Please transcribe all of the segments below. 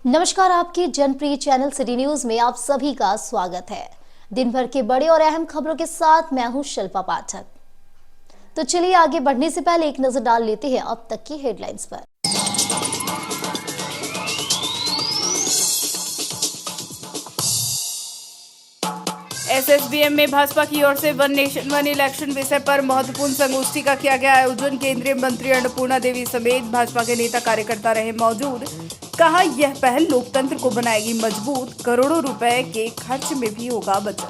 नमस्कार, आपके जनप्रिय channel city news में आप सभी का स्वागत है। दिन भर के बड़े और अहम खबरों के साथ मैं हूं शिल्पा पाठक। तो चलिए आगे बढ़ने से पहले एक नजर डाल लेते हैं अब तक की हेडलाइंस पर। एसएसबीएम में भाजपा की ओर से वन नेशन वन इलेक्शन विषय पर महत्वपूर्ण संगोष्ठी का किया गया आयोजन। केंद्रीय मंत्री अन्नपूर्णा देवी समेत भाजपा के नेता कार्यकर्ता रहे मौजूद। कहा, यह पहल लोकतंत्र को बनाएगी मजबूत, करोड़ों रुपए के खर्च में भी होगा बचत।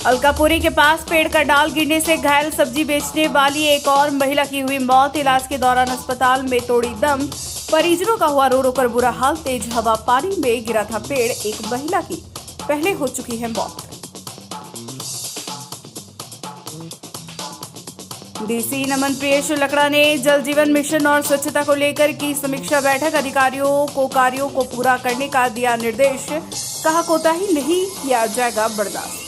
अलकापुरी के पास पेड़ का डाल गिरने से घायल सब्जी बेचने वाली एक और महिला की हुई मौत। इलाज के दौरान अस्पताल में तोड़ी दम, परिजनों का हुआ रो रो कर बुरा हाल। तेज हवा पानी में गिरा था पेड़, एक महिला की पहले हो चुकी है मौत। डीसी नमन प्रियेश लकड़ा ने जल जीवन मिशन और स्वच्छता को लेकर की समीक्षा बैठक। अधिकारियों को कार्यों को पूरा करने का दिया निर्देश। कहा, कोताही नहीं किया जाएगा बर्दाश्त।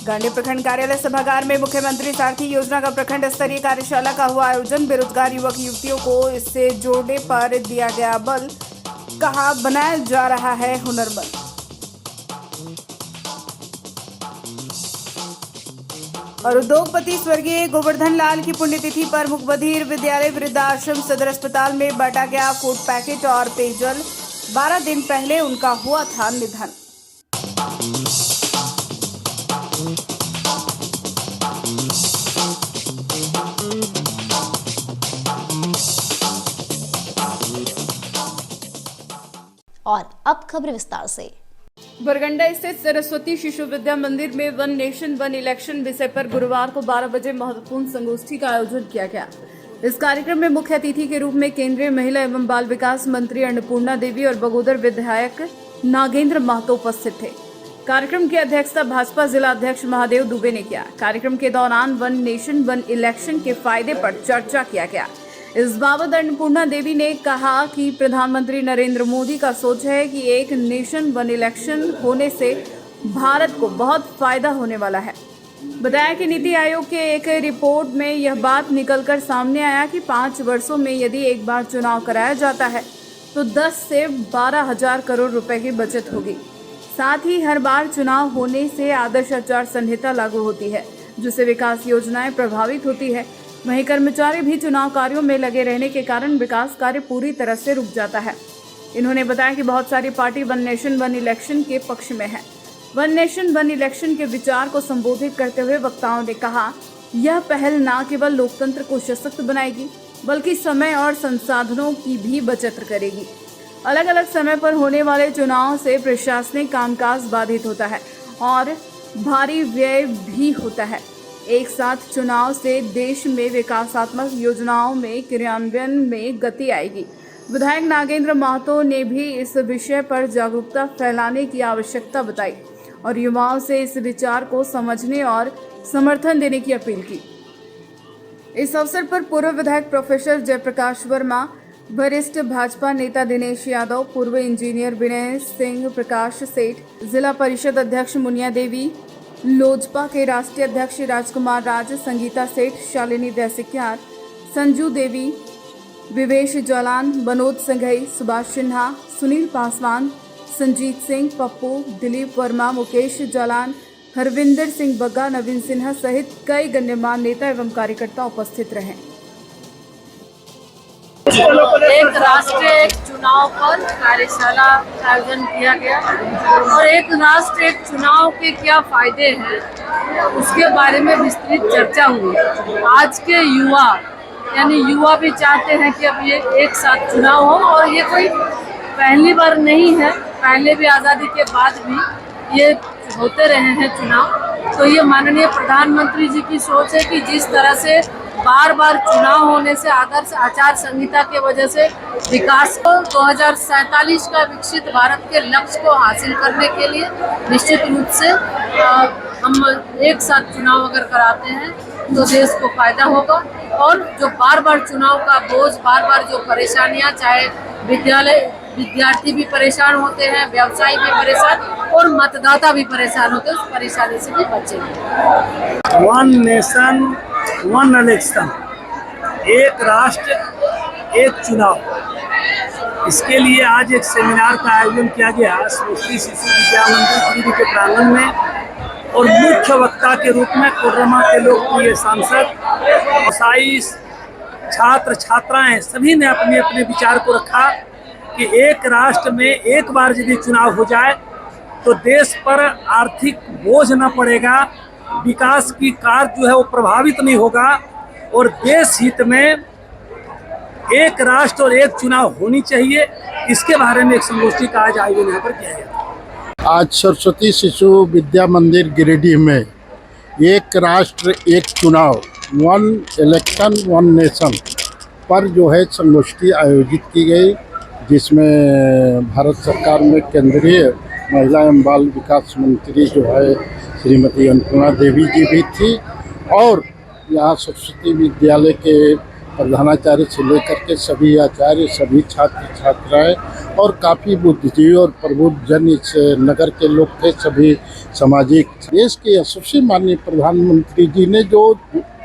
गांधी प्रखंड कार्यालय सभागार में मुख्यमंत्री सारथी योजना का प्रखंड स्तरीय कार्यशाला का हुआ आयोजन। बेरोजगार युवक युवतियों को इससे जोड़ने पर दिया गया बल। कहा, बनाया जा रहा है हुनरमंद। और उद्योगपति स्वर्गीय गोवर्धन लाल की पुण्यतिथि पर मुखबधिर विद्यालय वृद्धाश्रम सदर अस्पताल में बांटा गया फूड पैकेट और पेयजल। 12 दिन पहले उनका हुआ था निधन। और अब खबर विस्तार से। बरगंडा स्थित सरस्वती शिशु विद्या मंदिर में वन नेशन वन इलेक्शन विषय पर गुरुवार को 12 बजे महत्वपूर्ण संगोष्ठी का आयोजन किया गया। इस कार्यक्रम में मुख्य अतिथि के रूप में केंद्रीय महिला एवं बाल विकास मंत्री अन्नपूर्णा देवी और बगोदर विधायक नागेंद्र महतो उपस्थित थे। कार्यक्रम की अध्यक्षता भाजपा जिला अध्यक्ष महादेव दुबे ने किया। कार्यक्रम के दौरान वन नेशन वन इलेक्शन के फायदे पर चर्चा किया गया। इस बाबत अन्नपूर्णा देवी ने कहा कि प्रधानमंत्री नरेंद्र मोदी का सोच है कि एक नेशन वन इलेक्शन होने से भारत को बहुत फायदा होने वाला है। बताया कि नीति आयोग के एक रिपोर्ट में यह बात निकलकर सामने आया कि 5 वर्षों में यदि एक बार चुनाव कराया जाता है तो 10 से 12 हजार करोड़ रुपए की बचत होगी। साथ ही हर बार चुनाव होने से आदर्श आचार संहिता लागू होती है, जिससे विकास योजनाएं प्रभावित होती है। वहीं कर्मचारी भी चुनाव कार्यों में लगे रहने के कारण विकास कार्य पूरी तरह से रुक जाता है। इन्होंने बताया कि बहुत सारी party one nation one election के पक्ष में है। वन नेशन वन इलेक्शन के विचार को संबोधित करते हुए वक्ताओं ने कहा, यह पहल न केवल लोकतंत्र को सशक्त बनाएगी बल्कि समय और संसाधनों की भी बचत करेगी। अलग अलग समय पर होने वाले चुनाव से प्रशासनिक कामकाज बाधित होता है और भारी व्यय भी होता है। एक साथ चुनाव से देश में विकासात्मक योजनाओं में क्रियान्वयन में गति आएगी। विधायक नागेंद्र महतो ने भी इस विषय पर जागरूकता फैलाने की आवश्यकता बताई और युवाओं से इस विचार को समझने और समर्थन देने की अपील की। इस अवसर पर पूर्व विधायक प्रोफेसर जयप्रकाश वर्मा, वरिष्ठ भाजपा नेता दिनेश यादव, पूर्व इंजीनियर विनय सिंह, प्रकाश सेठ, जिला परिषद अध्यक्ष मुनिया देवी, लोजपा के राष्ट्रीय अध्यक्ष राजकुमार राज, संगीता सेठ, शालिनी देसिक्यार, संजू देवी, विवेश जलान, बनोद संघई, सुभाष सिन्हा, सुनील पासवान, संजीत सिंह, पप्पू, दिलीप वर्मा, मुकेश जलान, हरविंदर सिंह बग्गा, नवीन सिन्हा सहित कई गण्यमान्य नेता एवं कार्यकर्ता उपस्थित रहे। एक राष्ट्रीय चुनाव पर कार्यशाला का आयोजन किया गया और एक राष्ट्र एक चुनाव के क्या फायदे हैं उसके बारे में विस्तृत चर्चा हुई। आज के युवा भी चाहते हैं कि अब ये एक साथ चुनाव हो और ये कोई पहली बार नहीं है, पहले भी आज़ादी के बाद भी ये होते रहे हैं चुनाव। तो ये माननीय प्रधानमंत्री जी की सोच है कि जिस तरह से बार बार चुनाव होने से आदर्श आचार संहिता के वजह से विकास को 2047 का विकसित भारत के लक्ष्य को हासिल करने के लिए निश्चित रूप से हम एक साथ चुनाव अगर कराते हैं तो देश को फायदा होगा। और जो बार बार चुनाव का बोझ, बार बार जो परेशानियां, चाहे विद्यार्थी भी परेशान होते हैं, व्यवसायी भी परेशान और मतदाता भी परेशान होते हैं, उस परेशानी से भी बचेंगे। वन नेशन वन इलेक्शन, एक राष्ट्र एक चुनाव, इसके लिए आज एक सेमिनार का आयोजन किया गया सरस्वती शिशु विद्या मंदिर गिरिडीह के प्रांगण में। और मुख्य वक्ता के रूप में कोडरमा के लोकप्रिय सांसद, व्यवसायी, छात्र छात्राएं सभी ने अपने अपने विचार को रखा कि एक राष्ट्र में एक बार यदि चुनाव हो जाए तो देश पर आर्थिक बोझ न पड़ेगा, विकास की कार्य जो है वो प्रभावित नहीं होगा और देश हित में एक राष्ट्र और एक चुनाव होनी चाहिए। इसके बारे में एक संगोष्ठी का आज आयोजन यहाँ पर किया गया। आज सरस्वती शिशु विद्या मंदिर गिरिडीह में एक राष्ट्र एक चुनाव, वन इलेक्शन वन नेशन पर जो है संगोष्ठी आयोजित की गई, जिसमें भारत सरकार में केंद्रीय महिला एवं बाल विकास मंत्री जो है श्रीमती अन्नपूर्णा देवी जी भी थी और यहाँ सरस्वती विद्यालय के प्रधानाचार्य से लेकर के सभी आचार्य, सभी छात्र छात्राएं और काफ़ी बुद्धिजीवी और प्रबुद्ध जन इस नगर के लोग थे। सभी सामाजिक, देश के यशस्वी माननीय प्रधानमंत्री जी ने जो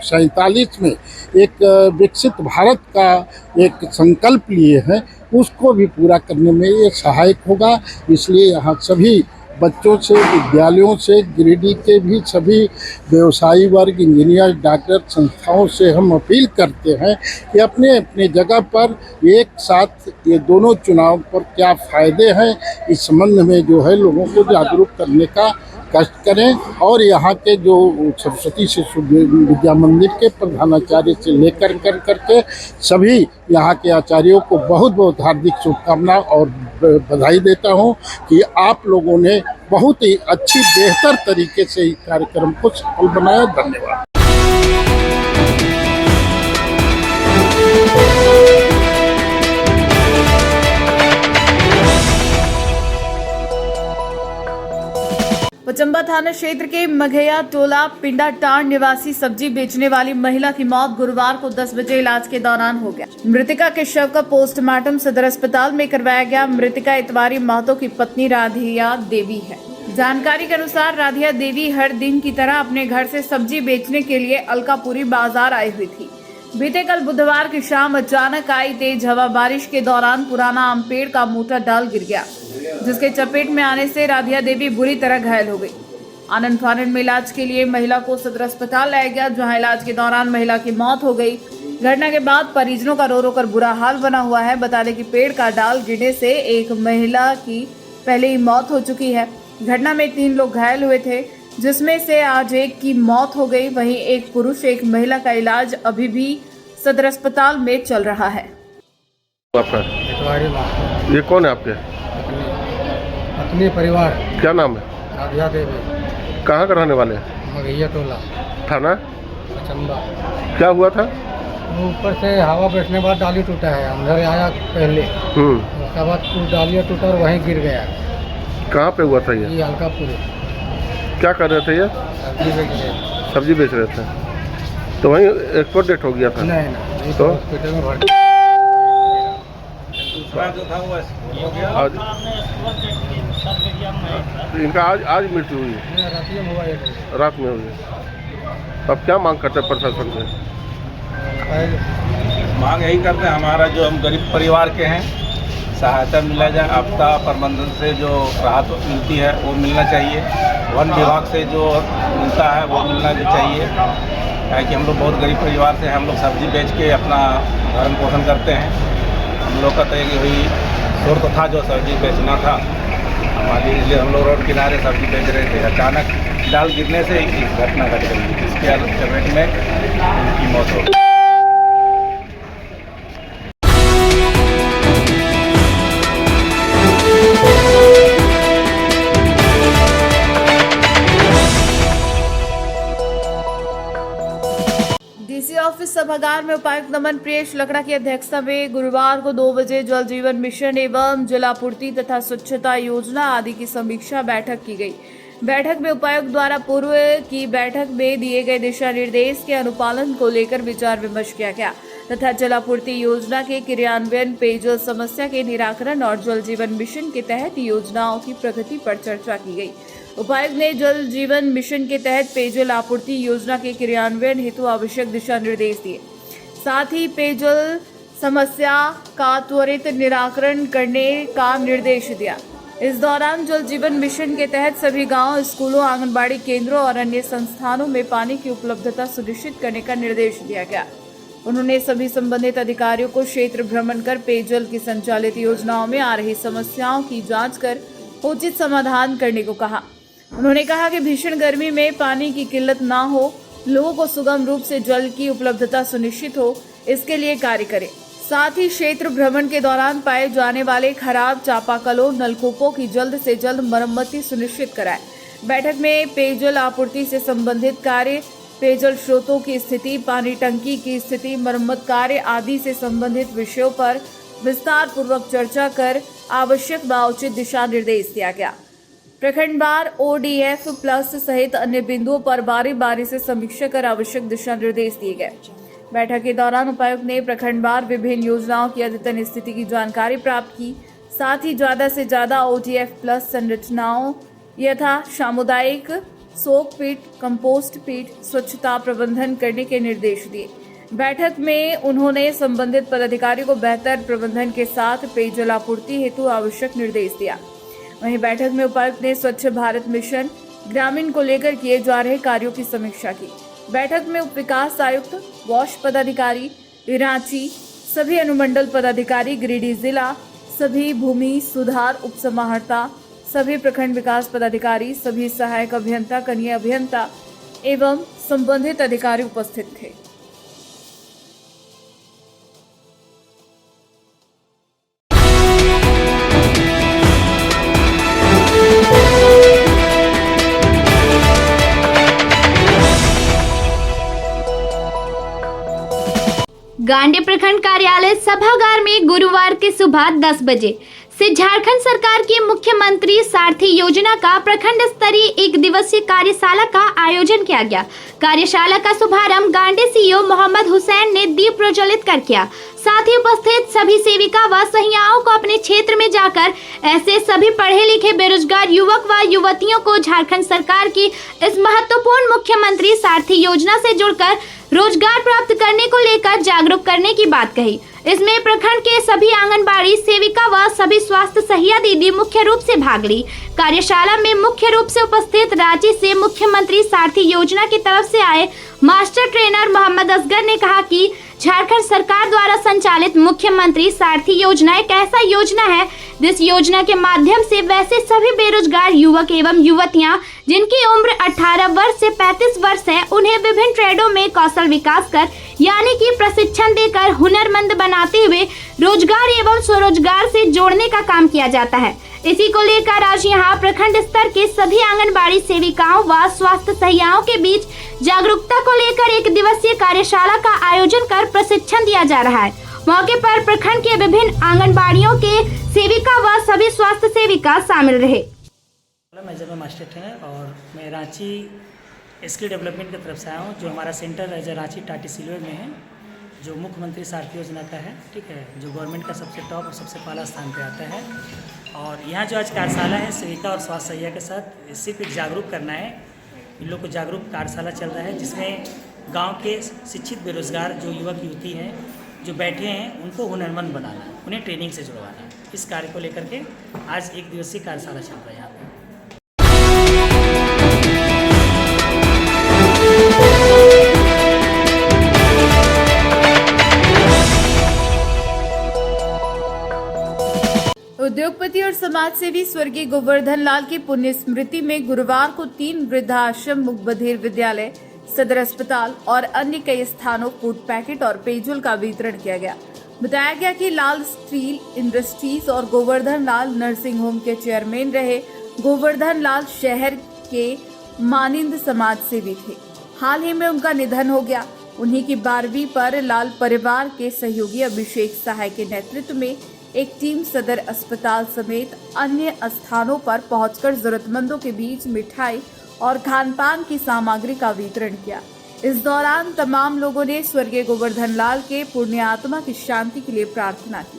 47 में एक विकसित भारत का एक संकल्प लिए हैं उसको भी पूरा करने में ये सहायक होगा। इसलिए यहाँ सभी बच्चों से, विद्यालयों से, गिरिडीह के भी सभी व्यवसायी वर्ग, इंजीनियर, डॉक्टर संस्थाओं से हम अपील करते हैं कि अपने अपने जगह पर एक साथ ये दोनों चुनाव पर क्या फ़ायदे हैं इस संबंध में जो है लोगों को जागरूक करने का कष्ट करें। और यहाँ के जो सरस्वती शिशु विद्या मंदिर के प्रधानाचार्य से लेकर करके सभी यहाँ के आचार्यों को बहुत बहुत हार्दिक शुभकामना और बधाई देता हूँ कि आप लोगों ने बहुत ही अच्छी बेहतर तरीके से इस कार्यक्रम को सफल बनाया। धन्यवाद। चंबा थाना क्षेत्र के मघैया टोला पिंडाटांड निवासी सब्जी बेचने वाली महिला की मौत गुरुवार को 10 बजे इलाज के दौरान हो गया। मृतका के शव का पोस्टमार्टम सदर अस्पताल में करवाया गया। मृतका इतवारी महतो की पत्नी राधिया देवी है। जानकारी के अनुसार राधिया देवी हर दिन की तरह अपने घर से सब्जी बेचने के लिए अलकापुरी बाजार आई हुई थी। बीते कल बुधवार की शाम अचानक आई तेज हवा बारिश के दौरान पुराना आम पेड़ का मोटा डाल गिर गया, जिसके चपेट में आने से राधिया देवी बुरी तरह घायल हो गई। आनंद फानन में इलाज के लिए महिला को सदर अस्पताल लाया गया, जहां इलाज के दौरान महिला की मौत हो गई। घटना के बाद परिजनों का रो रो कर बुरा हाल बना हुआ है। बता दें कि पेड़ का डाल गिरने से एक महिला की पहले ही मौत हो चुकी है। घटना में 3 लोग घायल हुए थे, जिसमें से आज एक की मौत हो गई। वहीं एक पुरुष एक महिला का इलाज अभी भी सदर अस्पताल में चल रहा है। ये कौन है आपके? अपने परिवार। क्या नाम है? राधिया देवी। कहाँ का रहने वाले हैं? मघैया टोला, थाना चंबा। क्या हुआ था? ऊपर से हवा बैठने के बाद डाली टूटा है, अंदर आया पहले, उसके बाद डालिया टूटा और वहीं गिर गया। कहाँ पे हुआ था ये? अलकापुरी। क्या कर रहे थे ये? सब्जी बेच रहे। सब्जी बेच रहे थे, तो वहीं एक्सपोर्ट डेट हो गया था? नहीं, तो हॉस्पिटल में भर्ती। आज इनका आज मृत्यु हुई? रात में हुई। अब क्या मांग करते हैं प्रशासन से? मांग यही करते हैं, हमारा जो हम गरीब परिवार के हैं, सहायता मिला जाए। आपदा प्रबंधन से जो राहत मिलती है वो मिलना चाहिए। वन विभाग से जो मिलता है वो मिलना भी चाहिए, क्योंकि हम लोग बहुत गरीब परिवार से हैं। हम लोग सब्जी बेच के अपना भरण पोषण करते हैं। हम लोग का तो एक वही शोर तो था जो सब्जी बेचना था हमारे, इसलिए हम लोग रोड किनारे सब्जी बेच रहे थे। अचानक डाल गिरने से इस घटना घट गई, जिसके चपेट में उनकी मौत हो गई। डीसी ऑफिस सभागार में उपायुक्त नमन प्रियेश लकड़ा की अध्यक्षता में गुरुवार को 2 बजे जल जीवन मिशन एवं जलापूर्ति तथा स्वच्छता योजना आदि की समीक्षा बैठक की गई। बैठक में उपायुक्त द्वारा पूर्व की बैठक में दिए गए दिशा निर्देश के अनुपालन को लेकर विचार विमर्श किया गया। तथा जलापूर्ति योजना के क्रियान्वयन, पेयजल समस्या के निराकरण और जल जीवन मिशन के तहत योजनाओं की प्रगति पर चर्चा की गई। उपायुक्त ने जल जीवन मिशन के तहत पेयजल आपूर्ति योजना के क्रियान्वयन हेतु आवश्यक दिशा निर्देश दिए। साथ ही पेयजल समस्या का त्वरित निराकरण करने का निर्देश दिया। इस दौरान जल जीवन मिशन के तहत सभी गांव, स्कूलों, आंगनबाड़ी केंद्रों और अन्य संस्थानों में पानी की उपलब्धता सुनिश्चित करने का निर्देश दिया गया। उन्होंने सभी संबंधित अधिकारियों को क्षेत्र भ्रमण कर पेयजल की संचालित योजनाओं में आ रही समस्याओं की जांच कर उचित समाधान करने को कहा। उन्होंने कहा कि भीषण गर्मी में पानी की किल्लत ना हो, लोगों को सुगम रूप से जल की उपलब्धता सुनिश्चित हो, इसके लिए कार्य करें। साथ ही क्षेत्र भ्रमण के दौरान पाए जाने वाले खराब चापाकलों, नलकूपों की जल्द से जल्द मरम्मति सुनिश्चित कराएं। बैठक में पेयजल आपूर्ति से संबंधित कार्य, पेयजल स्रोतों की स्थिति, पानी टंकी की स्थिति, मरम्मत कार्य आदि से संबंधित विषयों पर विस्तार पूर्वक चर्चा कर आवश्यक व उचित दिशा निर्देश दिया गया। प्रखंडवार ODF प्लस सहित अन्य बिंदुओं पर बारी बारी से समीक्षा कर आवश्यक दिशा निर्देश दिए गए। बैठक के दौरान उपायुक्त ने प्रखंडवार विभिन्न योजनाओं की अद्यतन स्थिति की जानकारी प्राप्त की। साथ ही ज्यादा से ज्यादा ODF प्लस संरचनाओं यथा सामुदायिक सोक पीट, कंपोस्ट पीट, स्वच्छता प्रबंधन करने के निर्देश दिए। बैठक में उन्होंने संबंधित पदाधिकारियों को बेहतर प्रबंधन के साथ पेयजल आपूर्ति हेतु आवश्यक निर्देश दिया। वहीं बैठक में उपायुक्त ने स्वच्छ भारत मिशन ग्रामीण को लेकर किए जा रहे कार्यों की समीक्षा की। बैठक में उप विकास आयुक्त, वॉश पदाधिकारी, रांची, सभी अनुमंडल पदाधिकारी, गिरिडीह जिला, सभी भूमि सुधार उप समाहर्ता, सभी प्रखंड विकास पदाधिकारी, सभी सहायक अभियंता, कनीय अभियंता एवं संबंधित अधिकारी उपस्थित थे। गांडे प्रखंड कार्यालय सभागार में गुरुवार की सुबह 10 बजे से झारखंड सरकार की मुख्यमंत्री सारथी योजना का प्रखंड स्तरीय 1 दिवसीय कार्यशाला का आयोजन किया गया। कार्यशाला का शुभारंभ गांडे सीईओ मोहम्मद हुसैन ने दीप प्रज्वलित कर किया। साथ ही उपस्थित सभी सेविका व सहियाओं को अपने क्षेत्र में जाकर ऐसे सभी पढ़े लिखे बेरोजगार युवक व युवतियों को झारखंड सरकार की इस महत्वपूर्ण मुख्यमंत्री सारथी योजना से जुड़कर रोजगार प्राप्त करने को लेकर जागरूक करने की बात कही। इसमें प्रखंड के सभी आंगनबाड़ी सेविका व सभी स्वास्थ्य सहिया दीदी मुख्य रूप से भाग ली। कार्यशाला में मुख्य रूप से उपस्थित रांची से मुख्यमंत्री सारथी योजना की तरफ से आए मास्टर ट्रेनर मोहम्मद असगर ने कहा कि झारखंड सरकार द्वारा संचालित मुख्यमंत्री सारथी योजना एक ऐसा योजना है जिस योजना के माध्यम से वैसे सभी बेरोजगार युवक एवं युवतियां जिनकी उम्र 18 वर्ष से 35 वर्ष है, उन्हें विभिन्न ट्रेडों में कौशल विकास कर यानी कि प्रशिक्षण देकर हुनरमंद बनाते हुए रोजगार एवं स्वरोजगार से जोड़ने का काम किया जाता है। इसी को लेकर आज यहाँ प्रखंड स्तर के सभी आंगनबाड़ी सेविकाओं व स्वास्थ्य सहियाओं के बीच जागरूकता को लेकर 1 दिवसीय कार्यशाला का आयोजन कर प्रशिक्षण दिया जा रहा है। मौके पर प्रखंड के विभिन्न आंगनबाड़ियों के सेविका व सभी स्वास्थ्य सेविका शामिल रहे। मैं जब मास्टर ट्रेनर और मैं रांची स्किल डेवलपमेंट की तरफ से आया हूँ, जो हमारा सेंटर है रांची टाटी सिल्वे में है, जो मुख्यमंत्री सारथी योजना का है, ठीक है, जो गवर्नमेंट का सबसे टॉप और सबसे पहला स्थान पे आता है। और यहाँ जो आज कार्यशाला है सेविका और स्वास्थ्य सहिया के साथ सिर्फ एक जागरूक करना है। इन लोग को जागरूक कार्यशाला चल रहा है जिसमें गांव के शिक्षित बेरोजगार जो युवक युवती हैं जो बैठे हैं उनको हुनरमंद बनाना, उन्हें ट्रेनिंग से जुड़वाना। इस कार्य को लेकर के आज 1 दिवसीय कार्यशाला चल रहा है यहाँ पर। उद्योगपति और समाजसेवी स्वर्गीय गोवर्धन लाल की पुण्य स्मृति में गुरुवार को 3 वृद्धाश्रम, मुख बधिर विद्यालय, सदर अस्पताल और अन्य कई स्थानों फूड पैकेट और पेयजल का वितरण किया गया। बताया गया कि लाल स्टील इंडस्ट्रीज और गोवर्धन लाल नर्सिंग होम के चेयरमैन रहे गोवर्धन लाल शहर के मानिंद समाज सेवी थे। हाल ही में उनका निधन हो गया। उन्हीं की 12वीं पर लाल परिवार के सहयोगी अभिषेक सहाय के नेतृत्व में एक टीम सदर अस्पताल समेत अन्य स्थानों पर पहुंचकर जरूरतमंदों के बीच मिठाई और खान पान की सामग्री का वितरण किया। इस दौरान तमाम लोगों ने स्वर्गीय गोवर्धन लाल के पुण्य आत्मा की शांति के लिए प्रार्थना की।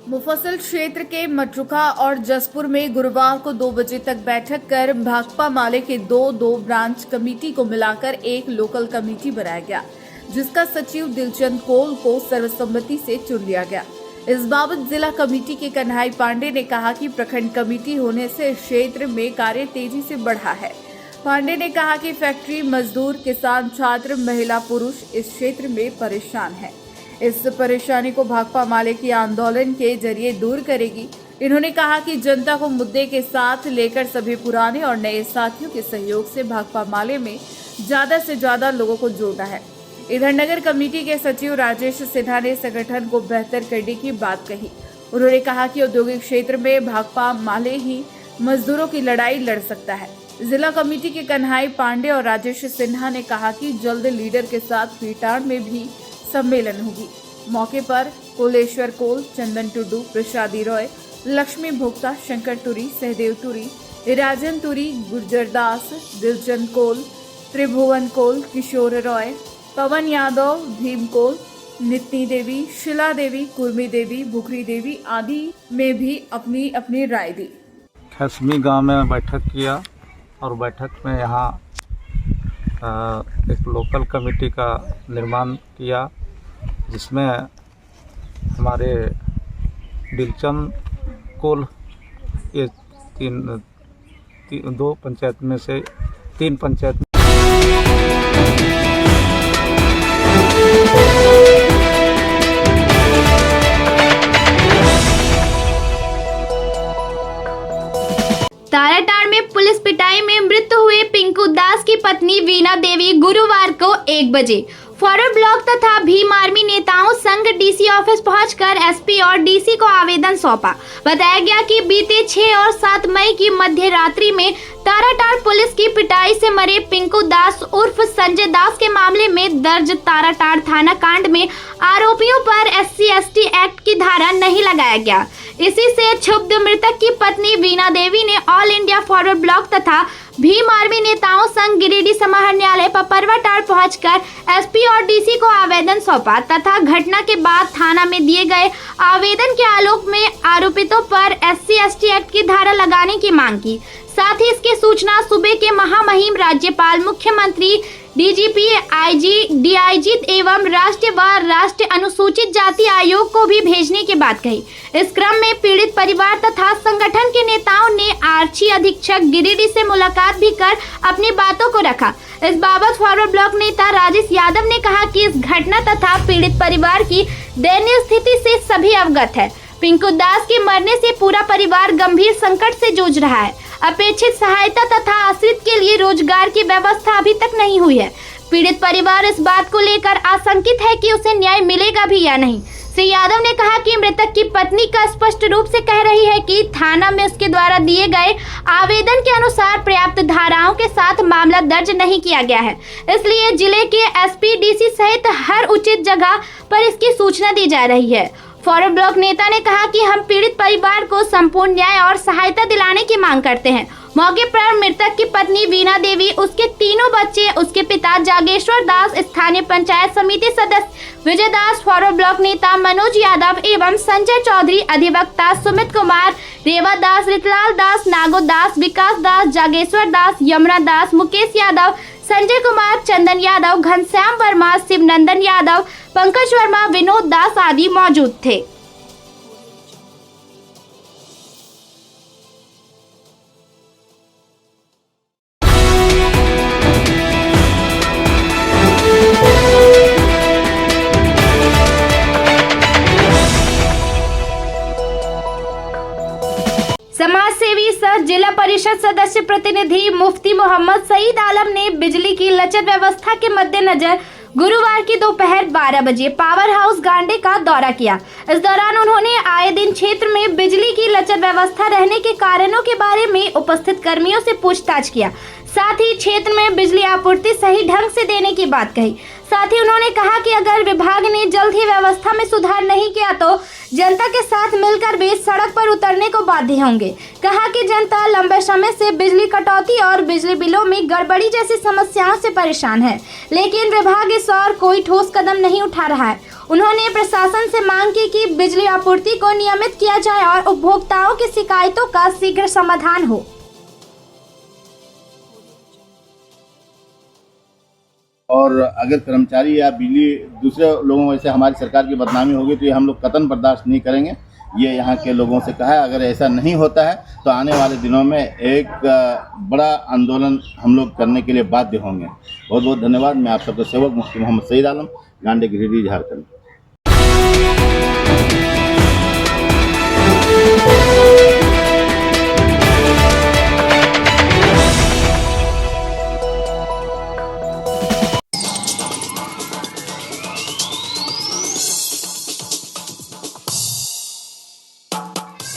मुफस्सिल क्षेत्र के मटरुखा और जसपुर में गुरुवार को 2 बजे तक बैठक कर भाकपा माले के दो ब्रांच कमेटी को मिलाकर एक लोकल कमेटी बनाया गया, जिसका सचिव दिलचंद कोल को सर्वसम्मति से चुन लिया गया। इस बाबत जिला कमेटी के कन्हई पांडे ने कहा कि प्रखंड कमेटी होने से क्षेत्र में कार्य तेजी से बढ़ा है। पांडे ने कहा कि फैक्ट्री मजदूर, किसान, छात्र, महिला, पुरुष इस क्षेत्र में परेशान है। इस परेशानी को भाकपा माले की आंदोलन के जरिए दूर करेगी। इन्होंने कहा कि जनता को मुद्दे के साथ लेकर सभी पुराने और नए साथियों के सहयोग से भाकपा माले में ज्यादा से ज्यादा लोगों को जोड़ना है। इधर नगर कमेटी के सचिव राजेश सिन्हा ने संगठन को बेहतर करने की बात कही। उन्होंने कहा कि औद्योगिक क्षेत्र में भाकपा माले ही मजदूरों की लड़ाई लड़ सकता है। जिला कमेटी के कन्हई पांडे और राजेश सिन्हा ने कहा कि जल्द लीडर के साथ पीटान में भी सम्मेलन होगी। मौके पर कोलेश्वर कोल, चंदन टुडू, प्रसादी रॉय, लक्ष्मी भोक्ता, शंकर टूरी, सहदेव टूरी, राजन टूरी, गुर्जर दास, दिलचंद कोल, त्रिभुवन कोल, किशोर रॉय, पवन यादव, भीम कोल, नित्नी देवी, शिला देवी, कुर्मी देवी, भुखरी देवी आदि में भी अपनी अपनी राय दी। खसमी गांव में बैठक किया और बैठक में यहाँ एक लोकल कमेटी का निर्माण किया, जिसमें हमारे दिलचंद कोल ये दो पंचायत में से 3 पंचायत ताराटाड़ में पुलिस पिटाई में मृत्यु हुए पिंकू दास की पत्नी वीणा देवी गुरुवार को 1 बजे फॉरवर्ड ब्लॉक तथा भीम आर्मी नेताओं संघ डीसी ऑफिस पहुंचकर एसपी और डीसी को आवेदन सौंपा। बताया गया कि बीते 6 और 7 मई की मध्य रात्रि में ताराटाड़ पुलिस की पिटाई से मरे पिंकू दास उर्फ संजय दास के मामले में दर्ज ताराटाड़ थाना कांड में आरोपियों पर SC/ST एक्ट की धारा नहीं लगाया गया। इसी से क्षुब्ध मृतक की पत्नी वीणा देवी ने ऑल इंडिया फॉरवर्ड ब्लॉक तथा भीम आर्मी नेताओं संघ गिरिडीह समाहरणालय पपरवाटाड़ पहुंचकर एसपी और डीसी को आवेदन सौंपा तथा घटना के बाद थाना में दिए गए आवेदन के आलोक में आरोपितों पर SC/ST एक्ट की धारा लगाने की मांग की। साथ ही इसकी सूचना सूबे के महामहिम राज्यपाल, मुख्यमंत्री, DGP, IG, DIG एवं राष्ट्रीय अनुसूचित जाति आयोग को भी भेजने की बात कही। इस क्रम में पीड़ित परिवार तथा संगठन के नेताओं ने आरक्षी अधीक्षक गिरिडीह से मुलाकात भी कर अपनी बातों को रखा। इस बाबत फॉरवर्ड ब्लॉक नेता राजेश यादव ने कहा कि इस घटना तथा पीड़ित परिवार की दयनीय स्थिति से सभी अवगत है। पिंकू दास के मरने से पूरा परिवार गंभीर संकट से जूझ रहा है। अपेक्षित सहायता तथा आश्रित के लिए रोजगार की व्यवस्था अभी तक नहीं हुई है। पीड़ित परिवार इस बात को लेकर आशंकित है कि उसे न्याय मिलेगा भी या नहीं। श्री यादव ने कहा कि मृतक की पत्नी का स्पष्ट रूप से कह रही है कि थाना में उसके द्वारा दिए गए आवेदन के अनुसार पर्याप्त धाराओं के साथ मामला दर्ज नहीं किया गया है, इसलिए जिले के एसपी, डीसी सहित हर उचित जगह पर इसकी सूचना दी जा रही है। फॉरवर्ड ब्लॉक नेता ने कहा कि हम पीड़ित परिवार को संपूर्ण न्याय और सहायता दिलाने की मांग करते हैं। मौके पर मृतक की पत्नी वीणा देवी, उसके 3 बच्चे, उसके पिता जागेश्वर दास, स्थानीय पंचायत समिति सदस्य विजय दास, फॉरवर्ड ब्लॉक नेता मनोज यादव एवं संजय चौधरी, अधिवक्ता सुमित कुमार, रेवा दास, रितलाल दास, नागो दास, विकास दास, जागेश्वर दास, यमुना दास, मुकेश यादव, संजय कुमार, चंदन यादव, घनश्याम वर्मा, शिवनंदन यादव, पंकज वर्मा, विनोद दास आदि मौजूद थे। समाज सेवी सह जिला परिषद सदस्य प्रतिनिधि मुफ्ती मोहम्मद सईद आलम ने बिजली की लचर व्यवस्था के मद्देनजर गुरुवार की दोपहर 12 बजे पावर हाउस गांडे का दौरा किया। इस दौरान उन्होंने आए दिन क्षेत्र में बिजली की लचर व्यवस्था रहने के कारणों के बारे में उपस्थित कर्मियों से पूछताछ किया। साथ ही क्षेत्र में बिजली आपूर्ति सही ढंग से देने की बात कही। साथ ही उन्होंने कहा कि अगर विभाग ने जल्द ही व्यवस्था में सुधार नहीं किया तो जनता के साथ मिलकर भी सड़क पर उतरने को बाध्य होंगे। कहा कि जनता लंबे समय से बिजली कटौती और बिजली बिलों में गड़बड़ी जैसी समस्याओं से परेशान है, लेकिन विभाग इस ओर कोई ठोस कदम नहीं उठा रहा है। उन्होंने प्रशासन से मांग की कि बिजली आपूर्ति को नियमित किया जाए और उपभोक्ताओं की शिकायतों का शीघ्र समाधान हो। और अगर कर्मचारी या बिजली दूसरे लोगों वैसे हमारी सरकार की बदनामी होगी तो ये हम लोग कतई बर्दाश्त नहीं करेंगे। ये यहाँ के लोगों से कहा है, अगर ऐसा नहीं होता है तो आने वाले दिनों में एक बड़ा आंदोलन हम लोग करने के लिए बाध्य होंगे। बहुत बहुत धन्यवाद। मैं आप सबका सेवक मुफ्ती मोहम्मद सईद आलम, गांडे गिरिडीह, झारखंड।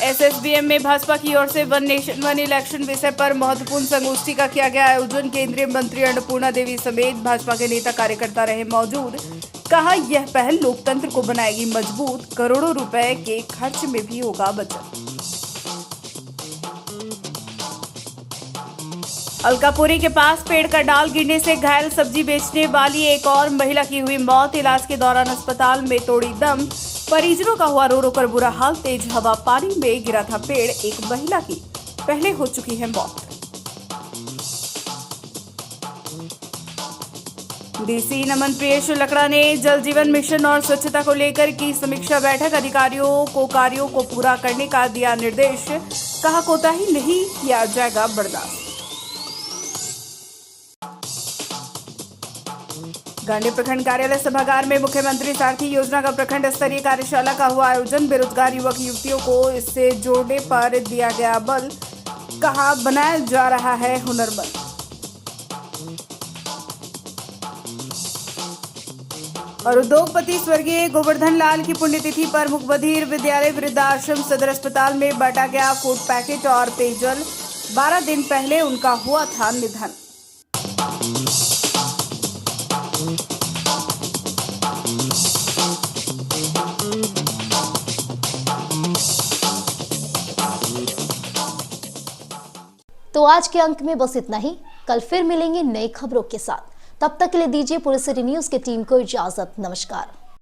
एसएसबीएम में भाजपा की ओर से वन नेशन वन इलेक्शन विषय पर महत्वपूर्ण संगोष्ठी का किया गया आयोजन। केंद्रीय मंत्री अन्नपूर्णा देवी समेत भाजपा के नेता कार्यकर्ता रहे मौजूद। कहा यह पहल लोकतंत्र को बनाएगी मजबूत, करोड़ों रुपए के खर्च में भी होगा बचत। अलकापुरी के पास पेड़ का डाल गिरने से घायल सब्जी बेचने वाली एक और महिला की हुई मौत। इलाज के दौरान अस्पताल में तोड़ी दम, परिजनों का हुआ रो रो कर बुरा हाल। तेज हवा पानी में गिरा था पेड़, एक महिला की पहले हो चुकी है मौत। डीसी नमन प्रियेश लकड़ा ने जल जीवन मिशन और स्वच्छता को लेकर की समीक्षा बैठक। अधिकारियों को कार्यों को पूरा करने का दिया निर्देश। कहा कोताही नहीं किया जाएगा बर्दाश्त। गांडी प्रखंड कार्यालय सभागार में मुख्यमंत्री सारथी योजना का प्रखंड स्तरीय कार्यशाला का हुआ आयोजन। बेरोजगार युवक युवतियों को इससे जोड़ने पर दिया गया बल। कहा बनाया जा रहा है हुनरमंद। और उद्योगपति स्वर्गीय गोवर्धन लाल की पुण्यतिथि पर मुखबधिर विद्यालय वृद्धाश्रम सदर अस्पताल में बांटा गया फूड पैकेट और पेयजल। 12 दिन पहले उनका हुआ था निधन। तो आज के अंक में बस इतना ही। कल फिर मिलेंगे नई खबरों के साथ। तब तक के लिए दीजिए पूरे सिटी न्यूज की टीम को इजाजत। नमस्कार।